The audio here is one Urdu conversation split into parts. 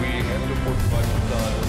We have to put Pakistan.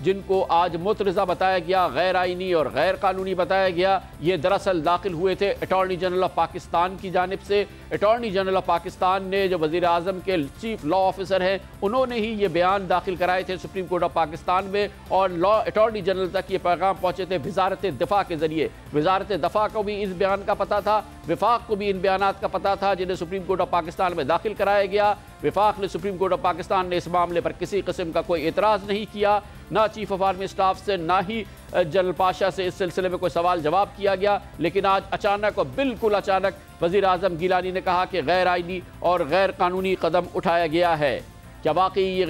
جن کو آج مترضع بتایا گیا، غیر آئینی اور غیر قانونی بتایا گیا، یہ دراصل داخل ہوئے تھے اٹارنی جنرل آف پاکستان کی جانب سے۔ اٹارنی جنرل آف پاکستان نے جو وزیر اعظم کے چیف لا آفیسر ہیں انہوں نے ہی یہ بیان داخل کرائے تھے سپریم کورٹ آف پاکستان میں، اور اٹارنی جنرل تک یہ پیغام پہنچے تھے وزارت دفاع کے ذریعے۔ وزارت دفاع کو بھی اس بیان کا پتہ تھا، وفاق کو بھی ان بیانات کا پتہ تھا جنہیں سپریم کورٹ آف پاکستان میں داخل کرایا گیا۔ وفاق نے سپریم کورٹ آف پاکستان نے اس معاملے پر کسی قسم کا کوئی اعتراض نہیں کیا، نہ چیف آف آرمی اسٹاف سے نہ ہی جنرل پاشا سے اس سلسلے میں کوئی سوال جواب کیا گیا۔ لیکن آج اچانک اور بالکل اچانک وزیر اعظم گیلانی نے کہا کہ غیر آئینی اور غیر قانونی قدم اٹھایا گیا ہے۔ کیا واقعی یہ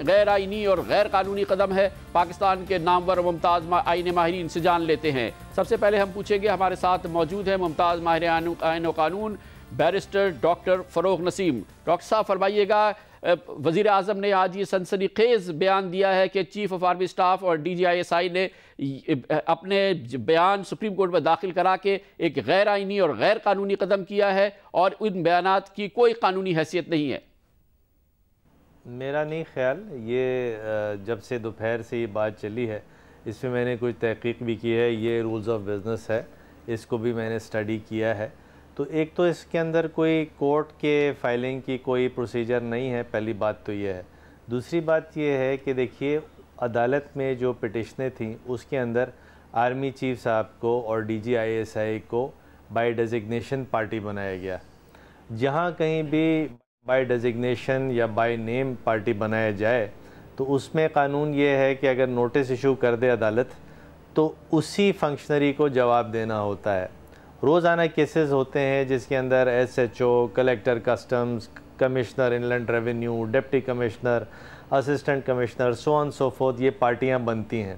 غیر آئینی اور غیر قانونی قدم ہے؟ پاکستان کے نامور ممتاز آئین ماہرین سے جان لیتے ہیں۔ سب سے پہلے ہم پوچھیں گے، ہمارے ساتھ موجود ہیں ممتاز ماہر آئین و قانون بیرسٹر ڈاکٹر فروغ نسیم۔ ڈاکٹر صاحب فرمائیے گا، وزیر اعظم نے آج یہ سنسنی خیز بیان دیا ہے کہ چیف آف آرمی اسٹاف اور D G I S I نے اپنے بیان سپریم کورٹ میں داخل کرا کے ایک غیر آئینی اور غیر قانونی قدم کیا ہے، اور ان بیانات کی کوئی قانونی حیثیت نہیں ہے۔ میرا نہیں خیال، یہ جب سے دوپہر سے یہ بات چلی ہے اس میں نے کچھ تحقیق بھی کی ہے، یہ رولز آف بزنس ہے، اس کو بھی میں نے اسٹڈی کیا ہے۔ تو ایک تو اس کے اندر کوئی کورٹ کے فائلنگ کی کوئی پروسیجر نہیں ہے، پہلی بات تو یہ ہے۔ دوسری بات یہ ہے کہ دیکھیے عدالت میں جو پٹیشنیں تھیں اس کے اندر آرمی چیف صاحب کو اور ڈی جی آئی ایس آئی کو بائی ڈیزگنیشن پارٹی بنایا گیا۔ جہاں کہیں بھی بائی ڈیزگنیشن یا بائی نیم پارٹی بنایا جائے تو اس میں قانون یہ ہے کہ اگر نوٹس ایشو کر دے عدالت تو اسی فنکشنری کو جواب دینا ہوتا ہے۔ روزانہ کیسز ہوتے ہیں جس کے اندر S H O, collector customs, commissioner inland revenue, deputy commissioner, assistant commissioner, so on so forth, یہ پارٹیاں بنتی ہیں۔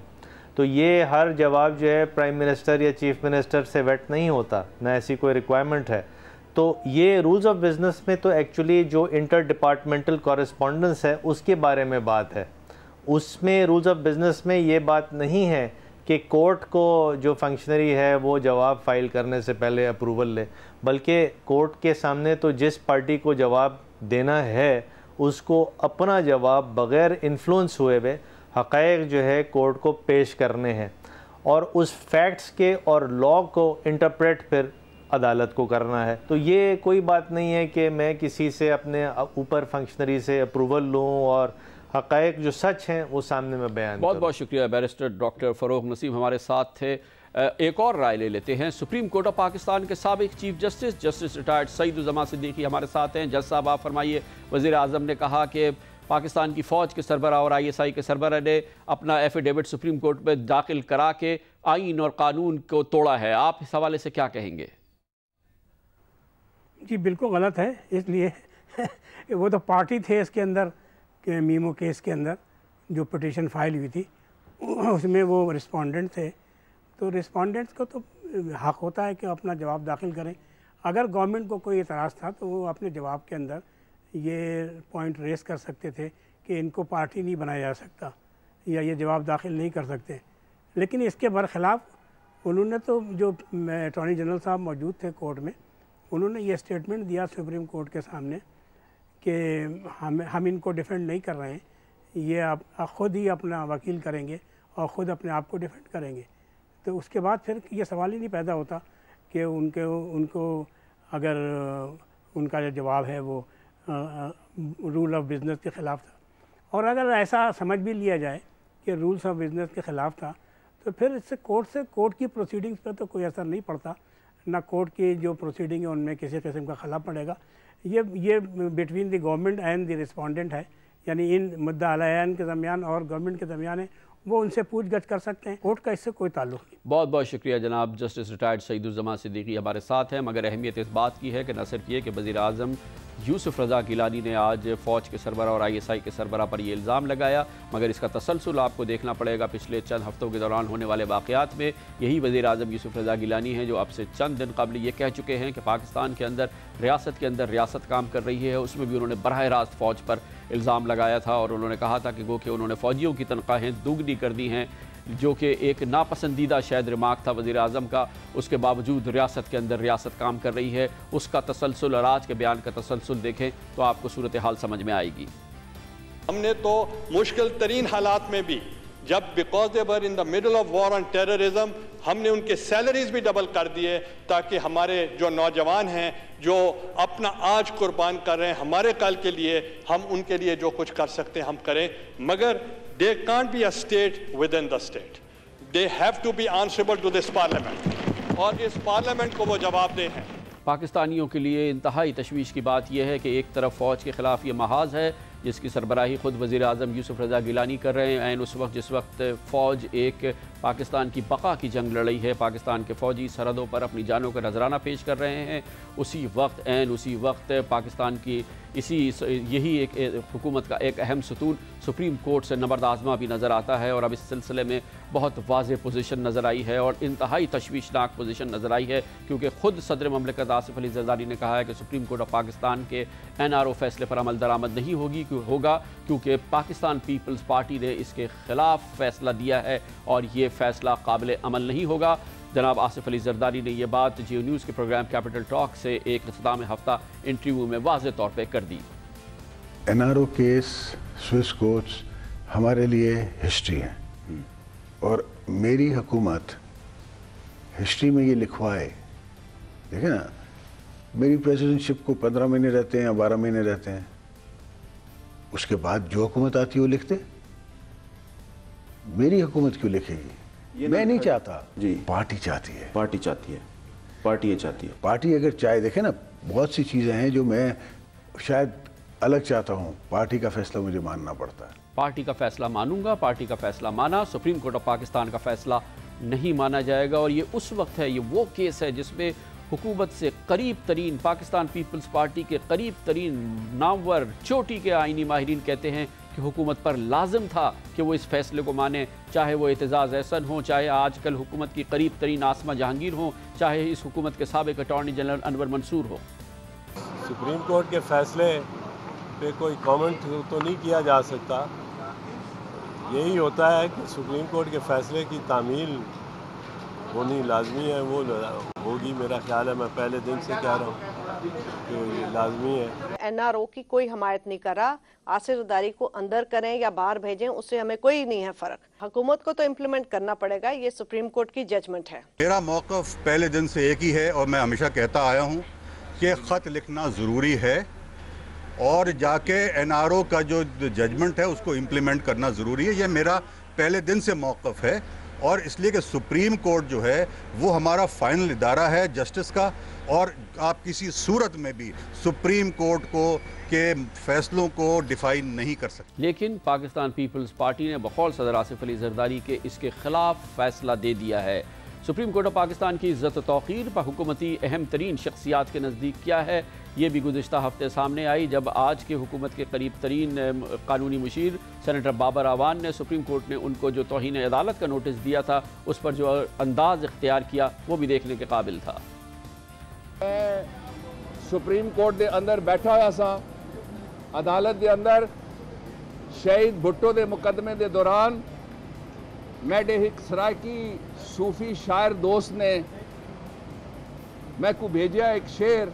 تو یہ ہر جواب جو ہے پرائم منسٹر یا چیف منسٹر سے ویٹ نہیں ہوتا، نہ ایسی کوئی ریکوائرمنٹ ہے۔ تو یہ رولز آف بزنس میں تو ایکچولی جو انٹر ڈپارٹمنٹل کورسپونڈنس ہے اس کے بارے میں بات ہے۔ اس میں رولز آف بزنس میں یہ بات نہیں ہے کہ کورٹ کو جو فنکشنری ہے وہ جواب فائل کرنے سے پہلے اپروول لے، بلکہ کورٹ کے سامنے تو جس پارٹی کو جواب دینا ہے اس کو اپنا جواب بغیر انفلوئنس ہوئے ہوئے حقائق جو ہے کورٹ کو پیش کرنے ہیں، اور اس فیکٹس کے اور لا کو انٹرپریٹ پھر عدالت کو کرنا ہے۔ تو یہ کوئی بات نہیں ہے کہ میں کسی سے اپنے اوپر فنکشنری سے اپروول لوں اور حقائق جو سچ ہیں وہ سامنے میں بیان کروں۔ بہت بہت شکریہ بیرسٹر ڈاکٹر فروغ نسیم ہمارے ساتھ تھے۔ ایک اور رائے لے لیتے ہیں، سپریم کورٹ آف پاکستان کے سابق چیف جسٹس ریٹائرڈ سعید الزماں صدیقی ہمارے ساتھ ہیں۔ جج صاحب آپ فرمائیے، وزیر اعظم نے کہا کہ پاکستان کی فوج کے سربراہ اور آئی ایس آئی کے سربراہ نے اپنا ایفیڈیوٹ سپریم کورٹ میں داخل کرا کے آئین اور قانون کو توڑا ہے، آپ اس حوالے سے کیا کہیں گے؟ جی بالکل غلط ہے، اس لیے وہ تو پارٹی تھے اس کے اندر کہ میمو کیس کے اندر جو پٹیشن فائل ہوئی تھی اس میں وہ رسپونڈنٹ تھے، تو رسپونڈنٹس کو تو حق ہوتا ہے کہ اپنا جواب داخل کریں۔ اگر گورنمنٹ کو کوئی اعتراض تھا تو وہ اپنے جواب کے اندر یہ پوائنٹ ریز کر سکتے تھے کہ ان کو پارٹی نہیں بنایا جا سکتا یا یہ جواب داخل نہیں کر سکتے، لیکن اس کے برخلاف انہوں نے تو جو اٹارنی جنرل صاحب موجود تھے کورٹ میں، انہوں نے یہ اسٹیٹمنٹ دیا سپریم کورٹ کے سامنے کہ ہم ان کو ڈیفینڈ نہیں کر رہے ہیں، یہ آپ خود ہی اپنا وکیل کریں گے اور خود اپنے آپ کو ڈیفینڈ کریں گے۔ تو اس کے بعد پھر یہ سوال ہی نہیں پیدا ہوتا کہ ان کو اگر ان کا جو جواب ہے وہ رول آف بزنس کے خلاف تھا، اور اگر ایسا سمجھ بھی لیا جائے کہ رولز آف بزنس کے خلاف تھا تو پھر اس سے کورٹ کی پروسیڈنگز پر تو کوئی اثر نہیں پڑتا، نہ کورٹ کی جو پروسیڈنگ ہے ان میں کسی قسم کا خلا پڑے گا۔ یہ between the government and the respondent ہے، یعنی ان مدعا علیان کے درمیان اور گورنمنٹ کے درمیان ہے، وہ ان سے پوچھ گچھ کر سکتے ہیں، کورٹ کا اس سے کوئی تعلق نہیں۔ بہت بہت شکریہ جناب جسٹس ریٹائرڈ سعید الزماں صدیقی ہمارے ساتھ ہیں، مگر اہمیت اس بات کی ہے کہ نہ صرف یہ کہ وزیر اعظم یوسف رضا گیلانی نے آج فوج کے سربراہ اور آئی ایس آئی کے سربراہ پر یہ الزام لگایا، مگر اس کا تسلسل آپ کو دیکھنا پڑے گا پچھلے چند ہفتوں کے دوران ہونے والے واقعات میں۔ یہی وزیر اعظم یوسف رضا گیلانی ہیں جو اب سے چند دن قبل یہ کہہ چکے ہیں کہ پاکستان کے اندر ریاست کام کر رہی ہے، اس میں بھی انہوں نے براہ راست فوج پر الزام لگایا تھا، اور انہوں نے کہا تھا کہ انہوں نے فوجیوں کی تنخواہیں دوگنی کر دی ہیں، جو کہ ایک ناپسندیدہ شاید ریمارک تھا وزیر اعظم کا، اس کے باوجود ریاست کے اندر ریاست کام کر رہی ہے۔ اس کا تسلسل اور آج کے بیان کا تسلسل دیکھیں تو آپ کو صورتحال سمجھ میں آئے گی۔ ہم نے تو مشکل ترین حالات میں بھی جب because they were in the middle of war on terrorism ہم نے ان کے سیلریز بھی ڈبل کر دیے تاکہ ہمارے جو نوجوان ہیں جو اپنا آج قربان کر رہے ہیں ہمارے کل کے لیے، ہم ان کے لیے جو کچھ کر سکتے ہیں ہم کریں. مگر they can't be a state within the state, they have to be answerable to this parliament, اور اس پارلیمنٹ کو وہ جواب دہ ہیں. پاکستانیوں کے لیے انتہائی تشویش کی بات یہ ہے کہ ایک طرف فوج کے خلاف یہ محاذ ہے جس کی سربراہی خود وزیر اعظم یوسف رضا گیلانی کر رہے ہیں، عین اس وقت جس وقت فوج ایک پاکستان کی بقا کی جنگ لڑ رہی ہے، پاکستان کے فوجی سرحدوں پر اپنی جانوں کا نذرانہ پیش کر رہے ہیں، اسی وقت پاکستان کی یہی ایک حکومت کا ایک اہم ستون سپریم کورٹ سے نبرد آزما بھی نظر آتا ہے، اور اب اس سلسلے میں بہت واضح پوزیشن نظر آئی ہے اور انتہائی تشویشناک پوزیشن نظر آئی ہے، کیونکہ خود صدر مملکت آصف علی زرداری نے کہا ہے کہ سپریم کورٹ آف پاکستان کے NRO فیصلے پر عمل درآمد نہیں ہوگا کیونکہ پاکستان پیپلز پارٹی نے اس کے خلاف فیصلہ دیا ہے اور یہ فیصلہ قابل عمل نہیں ہوگا. جناب آصف علی زرداری نے یہ بات جیو نیوز کے پروگرام کیپٹل ٹاک سے ایک اختتام ہفتہ انٹرویو میں واضح طور پہ کر دی. NRO کیس، سوئس کوچ ہمارے لیے ہسٹری ہے، اور میری حکومت ہسٹری میں یہ لکھوائے. دیکھیں نا، میری پریزیڈنٹشپ کو 15 مہینے رہتے ہیں یا 12 مہینے رہتے ہیں، اس کے بعد جو حکومت آتی ہے وہ لکھتے. میری حکومت کیوں لکھے گی؟ میں نہیں چاہتا، جی پارٹی چاہتی ہے. پارٹی چاہتی ہے، پارٹی یہ چاہتی ہے. پارٹی اگر چاہے، دیکھیں نا بہت سی چیزیں ہیں جو میں شاید الگ چاہتا ہوں، پارٹی کا فیصلہ مجھے ماننا پڑتا ہے. پارٹی کا فیصلہ مانوں گا، پارٹی کا فیصلہ مانا، سپریم کورٹ آف پاکستان کا فیصلہ نہیں مانا جائے گا. اور یہ اس وقت ہے، یہ وہ کیس ہے جس میں حکومت سے قریب ترین، پاکستان پیپلز پارٹی کے قریب ترین نامور چوٹی کے آئینی ماہرین کہتے ہیں کہ حکومت پر لازم تھا کہ وہ اس فیصلے کو مانے، چاہے وہ اعتزاز احسن ہوں، چاہے آج کل حکومت کی قریب ترین عاصمہ جہانگیر ہوں، چاہے اس حکومت کے سابق اٹارنی جنرل انور منصور ہو. سپریم کورٹ کے فیصلے پہ کوئی کامنٹ تو نہیں کیا جا سکتا. یہی ہوتا ہے کہ سپریم کورٹ کے فیصلے کی تعمیل ہونی لازمی ہے، وہ ہوگی. میرا خیال ہے، میں پہلے دن سے کہہ رہا ہوں کہ یہ لازمی ہے. NRO کی کوئی حمایت نہیں کر رہا. آصف زرداری کو اندر کریں یا باہر بھیجیں، اس سے ہمیں کوئی نہیں ہے فرق. حکومت کو تو امپلیمنٹ کرنا پڑے گا، یہ سپریم کورٹ کی ججمنٹ ہے. میرا موقف پہلے دن سے ایک ہی ہے، اور میں ہمیشہ کہتا آیا ہوں کہ خط لکھنا ضروری ہے، اور جا کے NRO کا جو ججمنٹ ہے اس کو امپلیمنٹ کرنا ضروری ہے. یہ میرا پہلے دن سے موقف ہے، اور اس لیے کہ سپریم کورٹ جو ہے وہ ہمارا فائنل ادارہ ہے جسٹس کا، اور آپ کسی صورت میں بھی سپریم کورٹ کو کے فیصلوں کو ڈیفائن نہیں کر سکتے. لیکن پاکستان پیپلز پارٹی نے بقول صدر آصف علی زرداری کے اس کے خلاف فیصلہ دے دیا ہے. سپریم کورٹ آف پاکستان کی عزت و توقیر پر حکومتی اہم ترین شخصیات کے نزدیک کیا ہے، یہ بھی گزشتہ ہفتے سامنے آئی جب آج کے حکومت کے قریب ترین قانونی مشیر سینیٹر بابر اعوان نے سپریم کورٹ نے ان کو جو توہین عدالت کا نوٹس دیا تھا اس پر جو انداز اختیار کیا وہ بھی دیکھنے کے قابل تھا. سپریم کورٹ دے اندر بیٹھا ہوا سا، عدالت دے اندر شہید بھٹو دے مقدمے دے دوران میڈے ہک سرائکی صوفی شاعر دوست نے میں کو بھیجیا ایک شعر.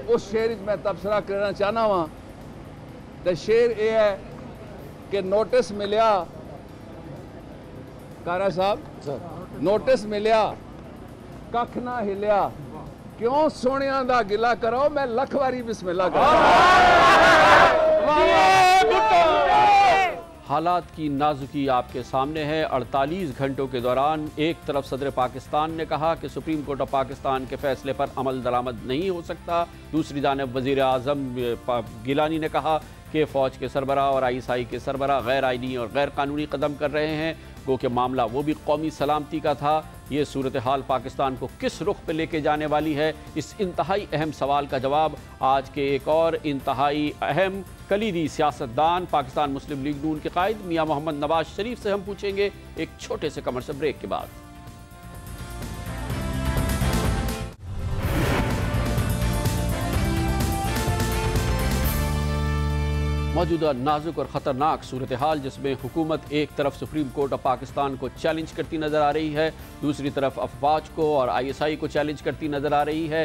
اس شعر میں تبصرہ کرنا چاہنا ہوا. تے شعر یہ ہے کہ نوٹس ملیا، کارا صاحب نوٹس ملیا ککھ نہ ہلیا، کیوں سونیاں دا گلا کرو، میں لکھ واری بسم اللہ حالات کی نازکی آپ کے سامنے ہے. 48 گھنٹوں کے دوران ایک طرف صدر پاکستان نے کہا کہ سپریم کورٹ آف پاکستان کے فیصلے پر عمل درآمد نہیں ہو سکتا، دوسری جانب وزیر اعظم گیلانی نے کہا کہ فوج کے سربراہ اور ISI کے سربراہ غیر آئینی اور غیر قانونی قدم کر رہے ہیں، گو کہ معاملہ وہ بھی قومی سلامتی کا تھا. یہ صورتحال پاکستان کو کس رخ پہ لے کے جانے والی ہے، اس انتہائی اہم سوال کا جواب آج کے ایک اور انتہائی اہم کلیدی سیاستدان پاکستان مسلم لیگ نون کے قائد میاں محمد نواز شریف سے ہم پوچھیں گے ایک چھوٹے سے کمرشل بریک کے بعد. موجودہ نازک اور خطرناک صورتحال جس میں حکومت ایک طرف سپریم کورٹ آف پاکستان کو چیلنج کرتی نظر آ رہی ہے، دوسری طرف افواج کو اور ISI کو چیلنج کرتی نظر آ رہی ہے.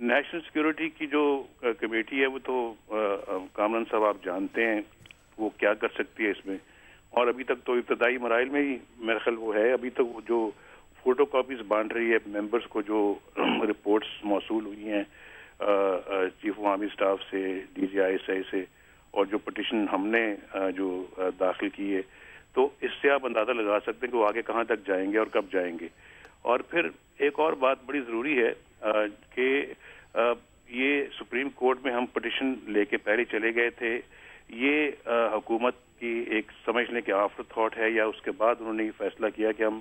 نیشنل سیکیورٹی کی جو کمیٹی ہے وہ تو کامران صاحب آپ جانتے ہیں وہ کیا کر سکتی ہے اس میں، اور ابھی تک تو ابتدائی مراحل میں ہی میرا خیال وہ ہے. ابھی تک جو فوٹو کاپیز بانٹ رہی ہے ممبرز کو، جو رپورٹس موصول ہوئی ہیں چیف آف آرمی اسٹاف سے، D G I S I سے، اور جو پٹیشن ہم نے جو داخل کی ہے، تو اس سے آپ اندازہ لگا سکتے ہیں کہ وہ آگے کہاں تک جائیں گے اور کب جائیں گے. اور پھر ایک اور بات بڑی ضروری ہے کہ یہ سپریم کورٹ میں ہم پٹیشن لے کے پہلے چلے گئے تھے، یہ حکومت کی ایک سمجھ لیں کہ آفٹر تھاٹ ہے، یا اس کے بعد انہوں نے یہ فیصلہ کیا کہ ہم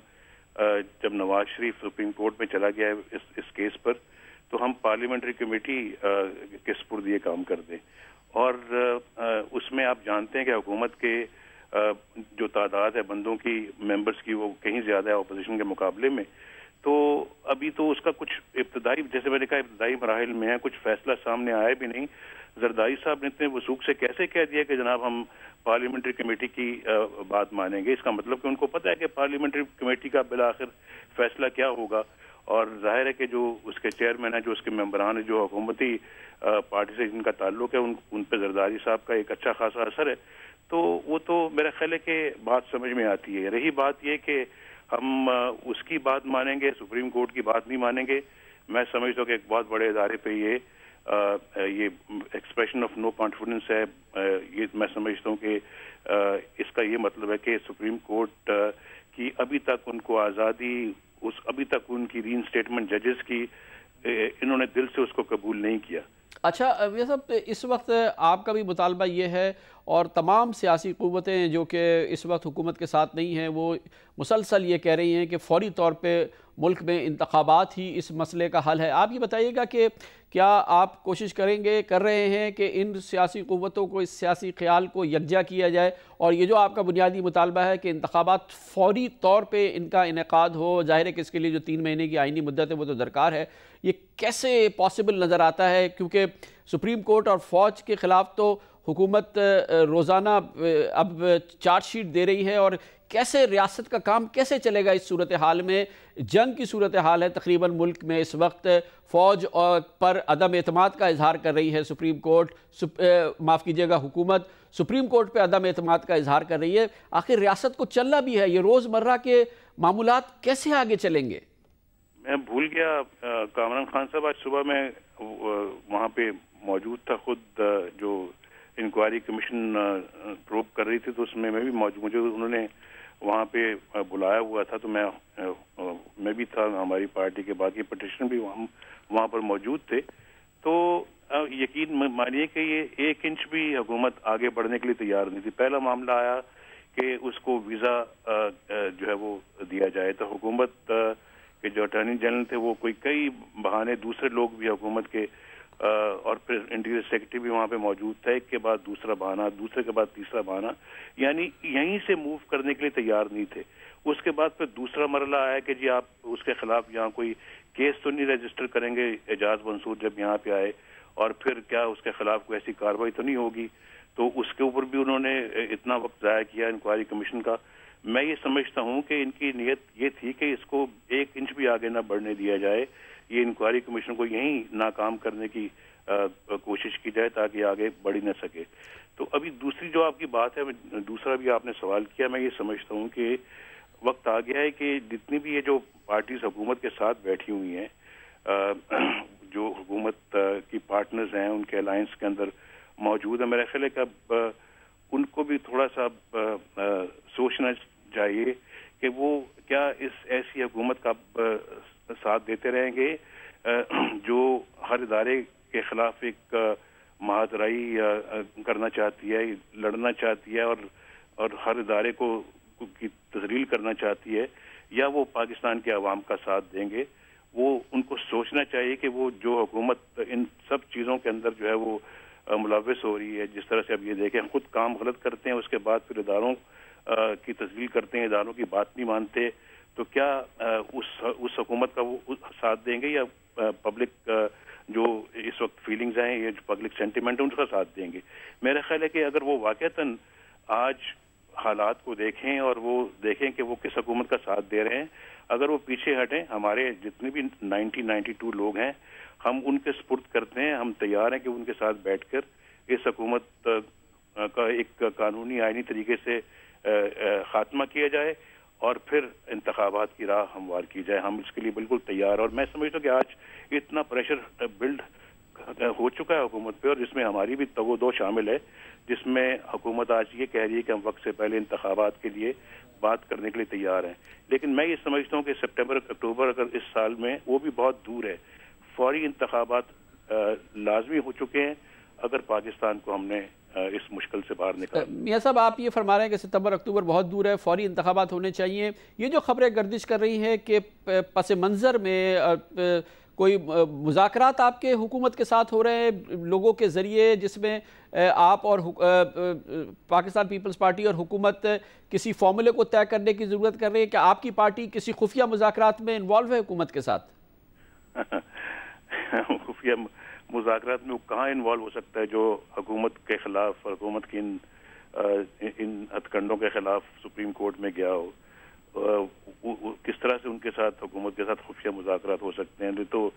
جب نواز شریف سپریم کورٹ میں چلا گیا ہے اس کیس پر، تو ہم پارلیمنٹری کمیٹی کے سپرد یہ کام کر دیں. اور اس میں آپ جانتے ہیں کہ حکومت کے جو تعداد ہے بندوں کی، ممبرز کی، وہ کہیں زیادہ ہے اپوزیشن کے مقابلے میں. تو ابھی تو اس کا کچھ ابتدائی، جیسے میں نے کہا ابتدائی مراحل میں ہے، کچھ فیصلہ سامنے آیا بھی نہیں. زرداری صاحب نے اتنے وثوق سے کیسے کہہ دیا کہ جناب ہم پارلیمنٹری کمیٹی کی بات مانیں گے؟ اس کا مطلب کہ ان کو پتہ ہے کہ پارلیمنٹری کمیٹی کا بالآخر فیصلہ کیا ہوگا. اور ظاہر ہے کہ جو اس کے چیئرمین ہیں، جو اس کے ممبران ہیں، جو حکومتی پارٹی سے جن کا تعلق ہے، ان پہ زرداری صاحب کا ایک اچھا خاصا اثر ہے. تو وہ تو میرا خیال ہے کہ بات سمجھ میں آتی ہے. رہی بات یہ کہ ہم اس کی بات مانیں گے، سپریم کورٹ کی بات نہیں مانیں گے، میں سمجھتا ہوں کہ ایک بہت بڑے ادارے پہ یہ ایکسپریشن آف نو کانفیڈنس ہے. یہ میں سمجھتا ہوں کہ اس کا یہ مطلب ہے کہ سپریم کورٹ کی ابھی تک ان کو آزادی، ابھی تک ان کی ری انسٹیٹمنٹ ججز کی، انہوں نے دل سے اس کو قبول نہیں کیا. اچھا یہ صاحب، اس وقت آپ کا بھی مطالبہ یہ ہے، اور تمام سیاسی قوتیں جو کہ اس وقت حکومت کے ساتھ نہیں ہیں، وہ مسلسل یہ کہہ رہی ہیں کہ فوری طور پہ ملک میں انتخابات ہی اس مسئلے کا حل ہے. آپ یہ بتائیے گا کہ کیا آپ کوشش کر رہے ہیں کہ ان سیاسی قوتوں کو، اس سیاسی خیال کو یکجا کیا جائے، اور یہ جو آپ کا بنیادی مطالبہ ہے کہ انتخابات فوری طور پہ ان کا انعقاد ہو؟ ظاہر ہے کہ اس کے لیے جو 3 مہینے کی آئینی مدت ہے وہ تو درکار ہے. یہ کیسے پاسبل نظر آتا ہے؟ کیونکہ سپریم کورٹ اور فوج کے خلاف تو حکومت روزانہ اب چارج شیٹ دے رہی ہے، اور کیسے ریاست کا کام کیسے چلے گا اس صورتحال میں؟ جنگ کی صورتحال ہے تقریباً ملک میں اس وقت. فوج پر عدم اعتماد کا اظہار کر رہی ہے سپریم کورٹ، معاف کیجیے گا حکومت سپریم کورٹ پہ عدم اعتماد کا اظہار کر رہی ہے. آخر ریاست کو چلنا بھی ہے، یہ روزمرہ کے معمولات کیسے آگے چلیں گے؟ میں بھول گیا کامران خان صاحب، آج صبح میں وہاں پہ موجود تھا، خود جو انکوائری کمیشن پروب کر رہی تھی، تو اس میں بھی موجود، مجھے انہوں نے وہاں پہ بلایا ہوا تھا، تو میں بھی تھا، ہماری پارٹی کے باقی پٹیشن بھی وہاں پر موجود تھے. تو یقین مانیے کہ یہ 1 انچ بھی حکومت آگے بڑھنے کے لیے تیار نہیں تھی. پہلا معاملہ آیا کہ اس کو ویزا جو ہے وہ دیا جائے، تو حکومت کہ جو اٹارنی جنرل تھے وہ کئی بہانے، دوسرے لوگ بھی حکومت کے، اور پھر انٹیریئر سیکرٹری بھی وہاں پہ موجود تھا، ایک کے بعد دوسرا بہانہ، دوسرے کے بعد تیسرا بہانہ، یعنی یہیں سے موو کرنے کے لیے تیار نہیں تھے. اس کے بعد پھر دوسرا مرحلہ آیا کہ جی آپ اس کے خلاف یہاں کوئی کیس تو نہیں رجسٹر کریں گے اعجاز منصور جب یہاں پہ آئے، اور پھر کیا اس کے خلاف کوئی ایسی کارروائی تو نہیں ہوگی. تو اس کے اوپر بھی انہوں نے اتنا وقت ضائع کیا انکوائری کمیشن کا. میں یہ سمجھتا ہوں کہ ان کی نیت یہ تھی کہ اس کو 1 انچ بھی آگے نہ بڑھنے دیا جائے، یہ انکوائری کمیشن کو یہیں ناکام کرنے کی کوشش کی جائے تاکہ آگے بڑھ ہی نہ سکے. تو ابھی دوسری جو آپ کی بات ہے، دوسرا بھی آپ نے سوال کیا، میں یہ سمجھتا ہوں کہ وقت آ گیا ہے کہ جتنی بھی یہ جو پارٹیز حکومت کے ساتھ بیٹھی ہوئی ہیں، جو حکومت کی پارٹنرز ہیں، ان کے الائنس کے اندر موجود ہیں، میرا خیال ہے کہ اب ان کو بھی تھوڑا سا سوچنا چاہیے کہ وہ کیا اس ایسی حکومت کا ساتھ دیتے رہیں گے جو ہر ادارے کے خلاف ایک مہادرائی کرنا چاہتی ہے، لڑنا چاہتی ہے، اور ہر ادارے کو کی تذلیل کرنا چاہتی ہے، یا وہ پاکستان کے عوام کا ساتھ دیں گے. وہ ان کو سوچنا چاہیے کہ وہ جو حکومت ان سب چیزوں کے اندر جو ہے وہ ملوث ہو رہی ہے، جس طرح سے اب یہ دیکھیں خود کام غلط کرتے ہیں، اس کے بعد پھر اداروں کی تذلیل کرتے ہیں، اداروں کی بات نہیں مانتے، تو کیا اس حکومت کا وہ ساتھ دیں گے، یا پبلک جو اس وقت فیلنگز ہیں، یہ جو پبلک سینٹیمنٹ ہے، ان کا ساتھ دیں گے؟ میرا خیال ہے کہ اگر وہ واقعتاً آج حالات کو دیکھیں اور وہ دیکھیں کہ وہ کس حکومت کا ساتھ دے رہے ہیں. اگر وہ پیچھے ہٹیں، ہمارے جتنے بھی 92 لوگ ہیں ہم ان کے سپرد کرتے ہیں. ہم تیار ہیں کہ ان کے ساتھ بیٹھ کر اس حکومت کا ایک قانونی آئینی طریقے سے خاتمہ کیا جائے اور پھر انتخابات کی راہ ہموار کی جائے. ہم اس کے لیے بالکل تیار. اور میں سمجھتا ہوں کہ آج اتنا پریشر بلڈ ہو چکا ہے حکومت پہ، اور جس میں ہماری بھی تگ و دو شامل ہے، جس میں حکومت آج یہ کہہ رہی ہے کہ ہم وقت سے پہلے انتخابات کے لیے بات کرنے کے لیے تیار ہیں. لیکن میں یہ سمجھتا ہوں کہ سپٹمبر اکتوبر اگر اس سال میں، وہ بھی بہت دور ہے. فوری انتخابات لازمی ہو چکے ہیں اگر پاکستان کو ہم نے اس مشکل سے باہر نکالا. میاں صاحب، آپ یہ فرما رہے ہیں کہ ستمبر اکتوبر بہت دور ہے، فوری انتخابات ہونے چاہیے. یہ جو خبریں گردش کر رہی ہیں کہ پس منظر میں کوئی مذاکرات آپ کے حکومت کے ساتھ ہو رہے ہیں لوگوں کے ذریعے، جس میں آپ اور پاکستان پیپلز پارٹی اور حکومت کسی فارمولے کو طے کرنے کی ضرورت کر رہی ہے کہ آپ کی پارٹی کسی خفیہ مذاکرات میں انوالو ہے حکومت کے ساتھ؟ خفیہ مذاکرات میں وہ کہاں انوالو ہو سکتا ہے جو حکومت کے خلاف اور حکومت کی ان ہتھ کنڈوں کے خلاف سپریم کورٹ میں گیا ہو. کس طرح سے ان کے ساتھ، حکومت کے ساتھ خفیہ مذاکرات ہو سکتے ہیں؟ تو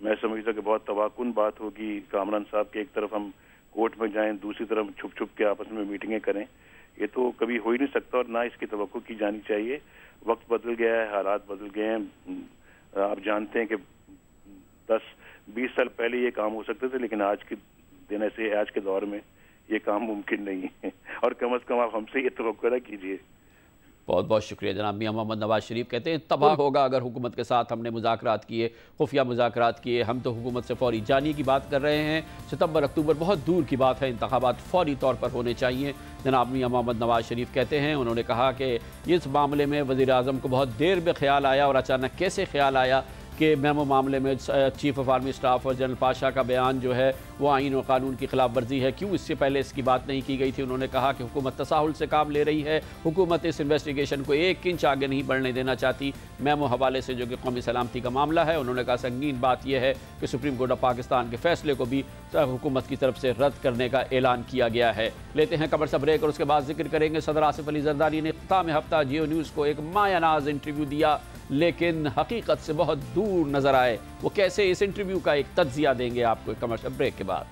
میں سمجھتا کہ بہت تواکن بات ہوگی کامران صاحب کہ ایک طرف ہم کورٹ میں جائیں، دوسری طرف چھپ چھپ کے آپس میں میٹنگیں کریں. یہ تو کبھی ہو ہی نہیں سکتا اور نہ اس کی توقع کی جانی چاہیے. وقت بدل گیا ہے، حالات بدل گئے ہیں. آپ جانتے ہیں کہ 10-20 سال پہلے یہ کام ہو سکتے تھے، لیکن آج کے دن ایسے، آج کے دور میں یہ کام ممکن نہیں ہے، اور کم از کم آپ ہم سے یہ توقع نہ کیجیے. بہت بہت شکریہ جناب. میاں محمد نواز شریف کہتے ہیں تباہ ہوگا اگر حکومت کے ساتھ ہم نے مذاکرات کیے، خفیہ مذاکرات کیے. ہم تو حکومت سے فوری جانی کی بات کر رہے ہیں. ستمبر اکتوبر بہت دور کی بات ہے، انتخابات فوری طور پر ہونے چاہیے. جناب میاں محمد نواز شریف کہتے ہیں، انہوں نے کہا کہ اس معاملے میں وزیر اعظم کو بہت دیر میں خیال آیا، اور اچانک کیسے خیال آیا کہ میمو معاملے میں چیف آف آرمی اسٹاف اور جنرل پاشا کا بیان جو ہے وہ آئین و قانون کی خلاف ورزی ہے، کیوں اس سے پہلے اس کی بات نہیں کی گئی تھی. انہوں نے کہا کہ حکومت تساہل سے کام لے رہی ہے، حکومت اس انویسٹیگیشن کو ایک انچ آگے نہیں بڑھنے دینا چاہتی. میمو حوالے سے جو کہ قومی سلامتی کا معاملہ ہے، انہوں نے کہا سنگین بات یہ ہے کہ سپریم کورٹ آف پاکستان کے فیصلے کو بھی حکومت کی طرف سے رد کرنے کا اعلان کیا گیا ہے. لیتے ہیں خبر سا بریک اور اس کے بعد ذکر کریں گے صدر آصف علی زرداری نے اختتام ہفتہ جیو نیوز کو ایک مایہ ناز انٹرویو دیا، لیکن حقیقت سے بہت دور نظر آئے. وہ کیسے، اس انٹرویو کا ایک تجزیہ دیں گے آپ کو کمرشل بریک کے بعد.